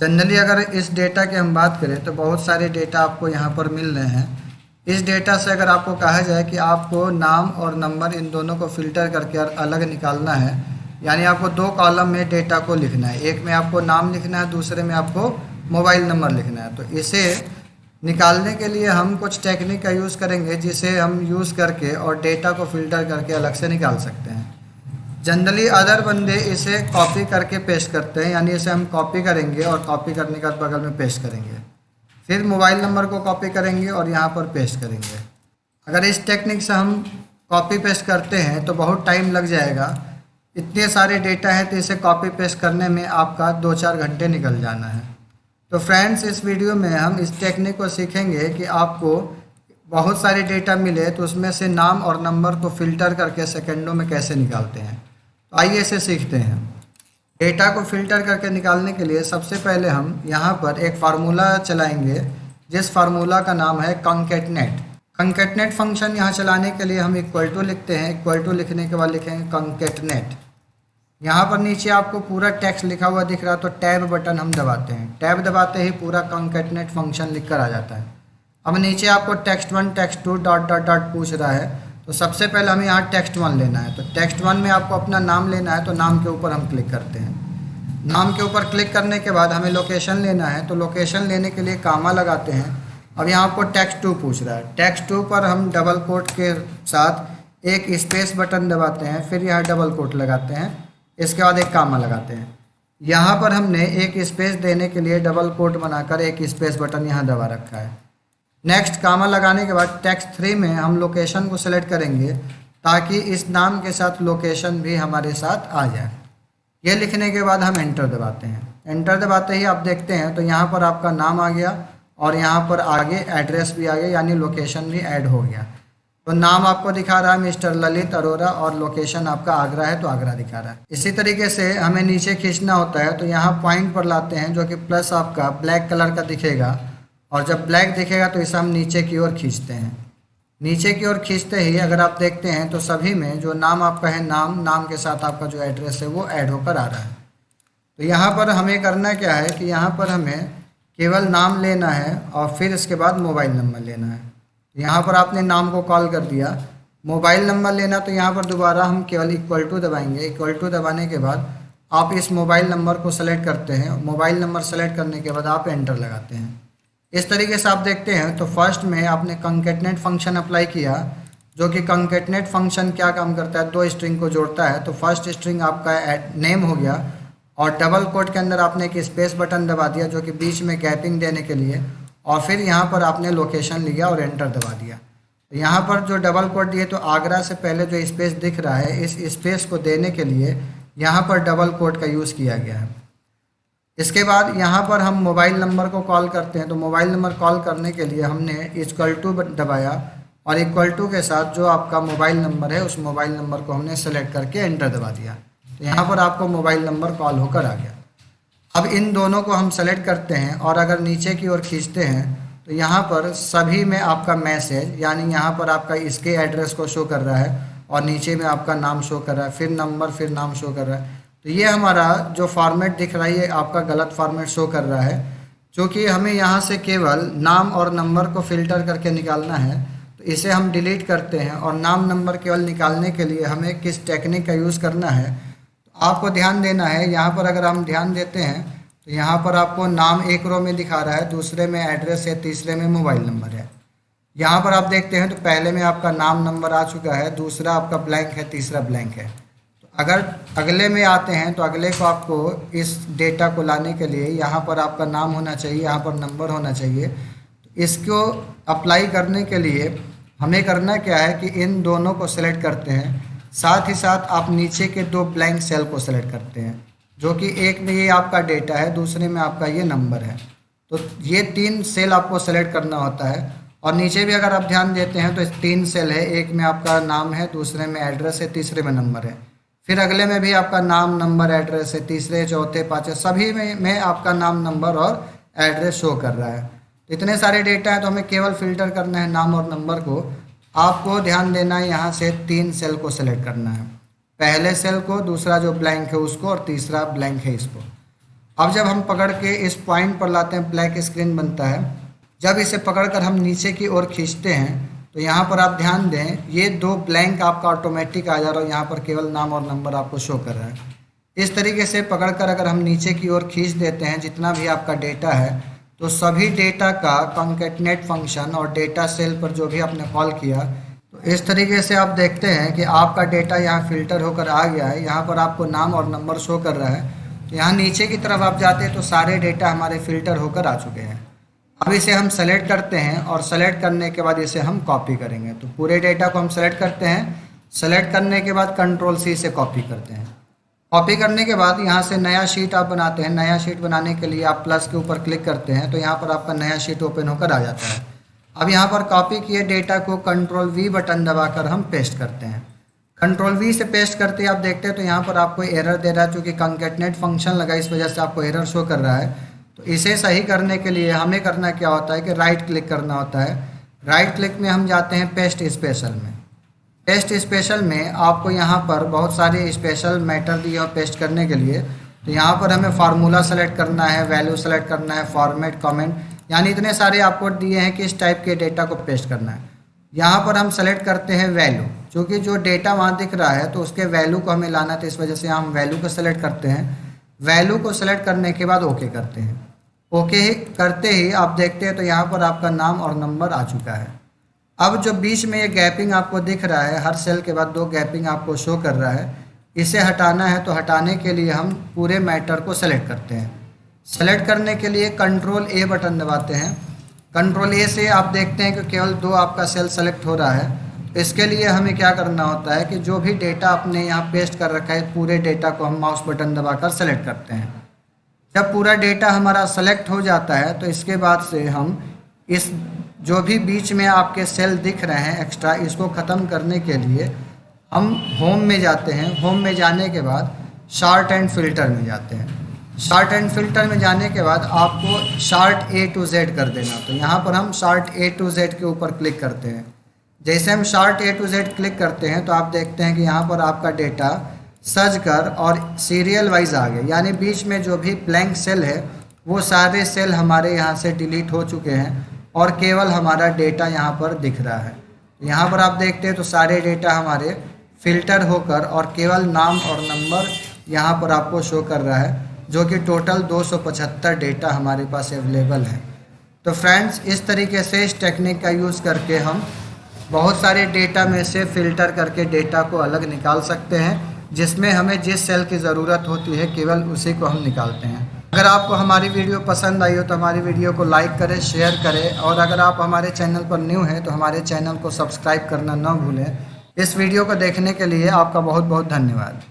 Generally अगर इस data की हम बात करें तो बहुत सारे डेटा आपको यहाँ पर मिल रहे हैं। इस डेटा से अगर आपको कहा जाए कि आपको नाम और नंबर इन दोनों को फ़िल्टर करके अलग निकालना है, यानी आपको दो कॉलम में डेटा को लिखना है, एक में आपको नाम लिखना है, दूसरे में आपको मोबाइल नंबर लिखना है। तो इसे निकालने के लिए हम कुछ टेक्निक का यूज़ करेंगे जिसे हम यूज़ करके और डेटा को फ़िल्टर करके अलग से निकाल सकते हैं। जनरली अदर बंदे इसे कॉपी करके पेस्ट करते हैं, यानी इसे हम कॉपी करेंगे और कॉपी करने के बाद बगल में पेस्ट करेंगे, फिर मोबाइल नंबर को कॉपी करेंगे और यहाँ पर पेस्ट करेंगे। अगर इस टेक्निक से हम कॉपी पेस्ट करते हैं तो बहुत टाइम लग जाएगा। इतने सारे डेटा है तो इसे कॉपी पेस्ट करने में आपका 2-4 घंटे निकल जाना है। तो फ्रेंड्स, इस वीडियो में हम इस टेक्निक को सीखेंगे कि आपको बहुत सारे डेटा मिले तो उसमें से नाम और नंबर को फ़िल्टर करके सेकंडों में कैसे निकालते हैं। तो आइए इसे सीखते हैं। डेटा को फ़िल्टर करके निकालने के लिए सबसे पहले हम यहाँ पर एक फार्मूला चलाएंगे जिस फार्मूला का नाम है कंकैटनेट। कंकैटनेट फंक्शन यहाँ चलाने के लिए हम इक्वल टू लिखते हैं, इक्वल टू लिखने के बाद लिखेंगे कंकैटनेट। यहाँ पर नीचे आपको पूरा टेक्स्ट लिखा हुआ दिख रहा है तो टैब बटन हम दबाते हैं, टैब दबाते ही पूरा कंकैटनेट फंक्शन लिख कर आ जाता है। अब नीचे आपको text 1 text 2 dot dot dot पूछ रहा है, तो सबसे पहले हमें यहाँ टेक्स्ट 1 लेना है। तो टेक्स्ट 1 में आपको अपना नाम लेना है, तो नाम के ऊपर हम क्लिक करते हैं। नाम के ऊपर क्लिक करने के बाद हमें लोकेशन लेना है, तो लोकेशन लेने के लिए कामा लगाते हैं। अब यहाँ आपको टेक्स्ट 2 पूछ रहा है, टेक्स्ट 2 पर हम डबल कोट के साथ एक स्पेस बटन दबाते हैं, फिर यहाँ डबल कोट लगाते हैं, इसके बाद एक कामा लगाते हैं। यहाँ पर हमने एक स्पेस देने के लिए डबल कोट बनाकर एक स्पेस बटन यहाँ दबा रखा है। नेक्स्ट कामा लगाने के बाद टेक्स्ट 3 में हम लोकेशन को सेलेक्ट करेंगे ताकि इस नाम के साथ लोकेशन भी हमारे साथ आ जाए। ये लिखने के बाद हम एंटर दबाते हैं। एंटर दबाते ही आप देखते हैं तो यहाँ पर आपका नाम आ गया और यहाँ पर आगे एड्रेस भी आ गया, यानी लोकेशन भी ऐड हो गया। तो नाम आपको दिखा रहा है मिस्टर ललित अरोरा और लोकेशन आपका आगरा है तो आगरा दिखा रहा है। इसी तरीके से हमें नीचे खींचना होता है, तो यहाँ पॉइंट पर लाते हैं जो कि प्लस आपका ब्लैक कलर का दिखेगा, और जब ब्लैक दिखेगा तो इसे हम नीचे की ओर खींचते हैं। नीचे की ओर खींचते ही अगर आप देखते हैं तो सभी में जो नाम आपका है, नाम के साथ आपका जो एड्रेस है वो ऐड होकर आ रहा है। तो यहाँ पर हमें करना क्या है कि यहाँ पर हमें केवल नाम लेना है और फिर इसके बाद मोबाइल नंबर लेना है। यहाँ पर आपने नाम को कॉल कर दिया, मोबाइल नंबर लेना तो यहाँ पर दोबारा हम केवल इक्वल टू दबाएंगे। इक्वल टू दबाने के बाद आप इस मोबाइल नंबर को सेलेक्ट करते हैं, मोबाइल नंबर सेलेक्ट करने के बाद आप एंटर लगाते हैं। इस तरीके से आप देखते हैं तो फर्स्ट में आपने कंकैटनेट फंक्शन अप्लाई किया, जो कि कंकैटनेट फंक्शन क्या काम करता है, दो स्ट्रिंग को जोड़ता है। तो फर्स्ट स्ट्रिंग आपका नेम हो गया और डबल कोट के अंदर आपने एक स्पेस बटन दबा दिया जो कि बीच में गैपिंग देने के लिए, और फिर यहाँ पर आपने लोकेशन लिया और एंटर दबा दिया। तो यहाँ पर जो डबल कोट दिए तो आगरा से पहले जो स्पेस दिख रहा है, इस स्पेस को देने के लिए यहाँ पर डबल कोट का यूज़ किया गया है। इसके बाद यहाँ पर हम मोबाइल नंबर को कॉल करते हैं, तो मोबाइल नंबर कॉल करने के लिए हमने इक्वल टू दबाया और इक्वल टू के साथ जो आपका मोबाइल नंबर है उस मोबाइल नंबर को हमने सेलेक्ट करके एंटर दबा दिया। तो यहाँ पर आपको मोबाइल नंबर कॉल होकर आ गया। अब इन दोनों को हम सेलेक्ट करते हैं और अगर नीचे की ओर खींचते हैं तो यहाँ पर सभी में आपका मैसेज, यानी यहाँ पर आपका इसके एड्रेस को शो कर रहा है और नीचे में आपका नाम शो कर रहा है, फिर नंबर, फिर नाम शो कर रहा है। तो ये हमारा जो फॉर्मेट दिख रहा है ये आपका गलत फॉर्मेट शो कर रहा है, क्योंकि हमें यहाँ से केवल नाम और नंबर को फ़िल्टर करके निकालना है। तो इसे हम डिलीट करते हैं और नाम नंबर केवल निकालने के लिए हमें किस टेक्निक का यूज़ करना है तो आपको ध्यान देना है। यहाँ पर अगर हम ध्यान देते हैं तो यहाँ पर आपको नाम एक रो में दिखा रहा है, दूसरे में एड्रेस है, तीसरे में मोबाइल नंबर है। यहाँ पर आप देखते हैं तो पहले में आपका नाम नंबर आ चुका है, दूसरा आपका ब्लैंक है, तीसरा ब्लैंक है। अगर अगले में आते हैं तो अगले को आपको इस डेटा को लाने के लिए यहाँ पर आपका नाम होना चाहिए, यहाँ पर नंबर होना चाहिए। तो इसको अप्लाई करने के लिए हमें करना क्या है कि इन दोनों को सेलेक्ट करते हैं, साथ ही साथ आप नीचे के दो ब्लैंक सेल को सेलेक्ट करते हैं, जो कि एक में ये आपका डेटा है, दूसरे में आपका ये नंबर है। तो ये 3 सेल आपको सेलेक्ट करना होता है। और नीचे भी अगर आप ध्यान देते हैं तो 3 सेल है, एक में आपका नाम है, दूसरे में एड्रेस है, तीसरे में नंबर है, फिर अगले में भी आपका नाम नंबर एड्रेस है, तीसरे चौथे पाँचवें सभी में आपका नाम नंबर और एड्रेस शो कर रहा है। तो इतने सारे डेटा है तो हमें केवल फ़िल्टर करना है नाम और नंबर को। आपको ध्यान देना है यहाँ से 3 सेल को सेलेक्ट करना है, पहले सेल को, दूसरा जो ब्लैंक है उसको और तीसरा ब्लैंक है इसको। अब जब हम पकड़ के इस पॉइंट पर लाते हैं, ब्लैक स्क्रीन बनता है। जब इसे पकड़कर हम नीचे की ओर खींचते हैं तो यहाँ पर आप ध्यान दें, ये 2 ब्लैंक आपका ऑटोमेटिक आ जा रहा है और यहाँ पर केवल नाम और नंबर आपको शो कर रहा है। इस तरीके से पकड़कर अगर हम नीचे की ओर खींच देते हैं जितना भी आपका डेटा है, तो सभी डेटा का कॉन्कैटिनेट फंक्शन और डेटा सेल पर जो भी आपने कॉल किया, तो इस तरीके से आप देखते हैं कि आपका डेटा यहाँ फिल्टर होकर आ गया है। यहाँ पर आपको नाम और नंबर शो कर रहा है। तो यहाँ नीचे की तरफ आप जाते हैं तो सारे डेटा हमारे फिल्टर होकर आ चुके हैं। अब इसे हम सेलेक्ट करते हैं और सेलेक्ट करने के बाद इसे हम कॉपी करेंगे। तो पूरे डेटा को हम सेलेक्ट करते हैं, सेलेक्ट करने के बाद Ctrl+C से कॉपी करते हैं। कॉपी करने के बाद यहाँ से नया शीट आप बनाते हैं। नया शीट बनाने के लिए आप प्लस के ऊपर क्लिक करते हैं तो यहाँ पर आपका नया शीट ओपन होकर आ जाता है। अब यहाँ पर कॉपी किए डेटा को Ctrl+V बटन दबाकर हम पेस्ट करते हैं। Ctrl+V से पेस्ट करते आप देखते हैं तो यहाँ पर आपको एरर दे रहा है, क्योंकि कॉन्कैटिनेट फंक्शन लगा, इस वजह से आपको एरर शो कर रहा है। तो इसे सही करने के लिए हमें करना क्या होता है कि राइट क्लिक करना होता है। राइट क्लिक में हम जाते हैं पेस्ट स्पेशल में। पेस्ट स्पेशल में आपको यहाँ पर बहुत सारे स्पेशल मैटर दिए और पेस्ट करने के लिए। तो यहाँ पर हमें फार्मूला सेलेक्ट करना है, वैल्यू सेलेक्ट करना है, फॉर्मेट, कमेंट, यानी इतने सारे आपको दिए हैं कि इस टाइप के डेटा को पेस्ट करना है। यहाँ पर हम सेलेक्ट करते हैं वैल्यू, क्योंकि जो डेटा वहाँ दिख रहा है तो उसके वैल्यू को हमें लाना, तो इस वजह से हम वैल्यू को सेलेक्ट करते हैं। वैल्यू को सेलेक्ट करने के बाद ओके करते हैं। ओके करते ही आप देखते हैं तो यहाँ पर आपका नाम और नंबर आ चुका है। अब जो बीच में ये गैपिंग आपको दिख रहा है, हर सेल के बाद 2 गैपिंग आपको शो कर रहा है, इसे हटाना है। तो हटाने के लिए हम पूरे मैटर को सेलेक्ट करते हैं। सेलेक्ट करने के लिए Ctrl+A बटन दबाते हैं। Ctrl+A से आप देखते हैं कि केवल 2 आपका सेल सेलेक्ट हो रहा है। तो इसके लिए हमें क्या करना होता है कि जो भी डेटा आपने यहाँ पेस्ट कर रखा है, पूरे डेटा को हम माउस बटन दबाकर सेलेक्ट करते हैं। जब पूरा डेटा हमारा सेलेक्ट हो जाता है तो इसके बाद से हम इस जो भी बीच में आपके सेल दिख रहे हैं एक्स्ट्रा, इसको ख़त्म करने के लिए हम होम में जाते हैं। होम में जाने के बाद शार्ट एंड फिल्टर में जाते हैं। शार्ट एंड फिल्टर में जाने के बाद आपको शार्ट A to Z कर देना। तो यहाँ पर हम शार्ट A to Z के ऊपर क्लिक करते हैं। जैसे हम short A to Z click करते हैं तो आप देखते हैं कि यहाँ पर आपका डेटा सज कर और सीरियल वाइज आ गया, यानी बीच में जो भी ब्लैंक सेल है वो सारे सेल हमारे यहाँ से डिलीट हो चुके हैं और केवल हमारा डेटा यहाँ पर दिख रहा है। यहाँ पर आप देखते हैं तो सारे डेटा हमारे फिल्टर होकर और केवल नाम और नंबर यहाँ पर आपको शो कर रहा है, जो कि टोटल 275 डेटा हमारे पास अवेलेबल है। तो फ्रेंड्स, इस तरीके से इस टेक्निक का यूज़ करके हम बहुत सारे डेटा में से फ़िल्टर करके डेटा को अलग निकाल सकते हैं, जिसमें हमें जिस सेल की ज़रूरत होती है केवल उसी को हम निकालते हैं। अगर आपको हमारी वीडियो पसंद आई हो तो हमारी वीडियो को लाइक करें, शेयर करें, और अगर आप हमारे चैनल पर न्यू हैं तो हमारे चैनल को सब्सक्राइब करना न भूलें। इस वीडियो को देखने के लिए आपका बहुत बहुत धन्यवाद।